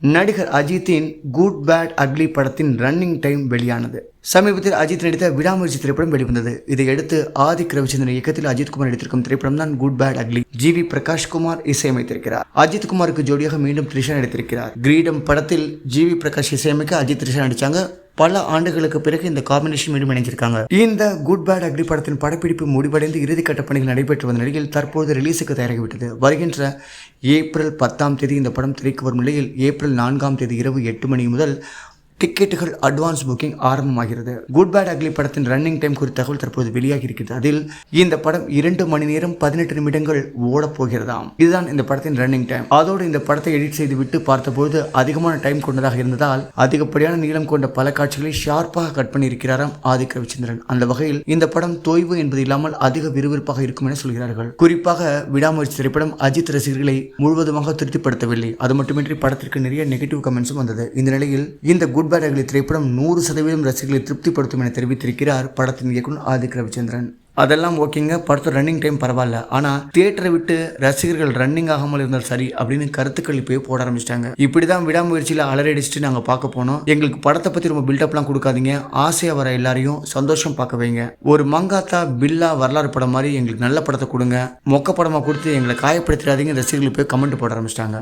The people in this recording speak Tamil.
நடிகர் அஜித்தின் குட் பேட் அக்லி படத்தின் ரன்னிங் டைம் வெளியானது. சமீபத்தில் அஜித் நடித்த விடாமுயற்சி திரைப்படம் வெளிவந்தது. இதையடுத்து ஆதிக் ரவிச்சந்திரன் இயக்கத்தில் அஜித்குமார் நடித்திருக்கும் திரைப்படம் தான் good bad ugly. GV Prakash Kumar இசையமைத்திருக்கிறார். அஜித் குமாருக்கு ஜோடியாக மீண்டும் த்ரிஷா நடித்திருக்கிறார். கிரீடம் படத்தில் ஜிவி பிரகாஷ் இசையமைக்க அஜித் த்ரிஷா நடிச்சாங்க. பல ஆண்டுகளுக்கு பிறகு இந்த காம்பினேஷன் மீண்டும் இணைஞ்சிருக்காங்க. இந்த குட் பேட் அக்லி படத்தின் படப்பிடிப்பு முடிவடைந்து இறுதிக்கட்ட பணிகள் நடைபெற்று வந்த நிலையில் தற்போது ரிலீஸுக்கு தயாராகிவிட்டது. வருகின்ற ஏப்ரல் 10 இந்த படம் திரைக்கு வரும் நிலையில் ஏப்ரல் 4 இரவு 8 மணி முதல் டிக்கெட்டுகள் அட்வான்ஸ் புக்கிங் ஆரம்பமாகிறது. குட் பேட் அக்லி படத்தின் ரன்னிங் டைம் குறித்த தகவல் தற்போது வெளியாகி இருக்கிறது. அதில் இந்த படம் 2 மணி நேரம் 18 நிமிடங்கள் ஓடப் போகிறதாம். இதுதான் இந்த படத்தின் ரன்னிங் டைம். அதோடு இந்த படத்தை எடிட் செய்து விட்டு பார்த்தபோது அதிகமான டைம் கொண்டதாக இருந்ததால் அதிகப்படியான நீளம் கொண்ட பல காட்சிகளை ஷார்ப்பாக கட் பண்ணி இருக்கிறாராம் ஆதிக் ரவிச்சந்திரன். அந்த வகையில் இந்த படம் தொய்வு என்பது இல்லாமல் அதிக விறுவிறுப்பாக இருக்கும் என சொல்கிறார்கள். குறிப்பாக விடாமுயற்சி திரைப்படம் அஜித் ரசிகர்களை முழுவதுமாக திருப்திப்படுத்தவில்லை. அது மட்டுமின்றி படத்திற்கு நிறைய நெகட்டிவ் கமெண்ட்ஸும் வந்தது. இந்த நிலையில் இந்த குட் பேட் அக்லி திரைப்படம் 100% ரசிகர்களை திருப்திப்படுத்தும் என தெரிவித்திருக்கிறார் படத்தின் இயக்குனர் ஆதிக் ரவிச்சந்திரன். அதெல்லாம் ஓகேங்க, படத்தோட ரன்னிங் டைம் பரவாயில்ல, ஆனால் தியேட்டரை விட்டு ரசிகர்கள் ரன்னிங் ஆகாமல் இருந்தால் சரி அப்படின்னு கருத்துக்கள் இப்போ போட ஆரம்பிச்சிட்டாங்க. இப்படிதான் விடாமுயற்சியில் அலறடிச்சுட்டு நாங்கள் பார்க்க போனோம். எங்களுக்கு படத்தை பற்றி ரொம்ப பில்டப்லாம் கொடுக்காதீங்க, ஆசையாக வர எல்லாரையும் சந்தோஷம் பார்க்க வைங்க. ஒரு மங்காத்தா பில்லா வரலாறு படம் மாதிரி எங்களுக்கு நல்ல படத்தை கொடுங்க, மொக்க படமாக கொடுத்து எங்களை காயப்படுத்திடாதீங்க ரசிகர்கள் போய் கமெண்ட் போட ஆரம்பிச்சிட்டாங்க.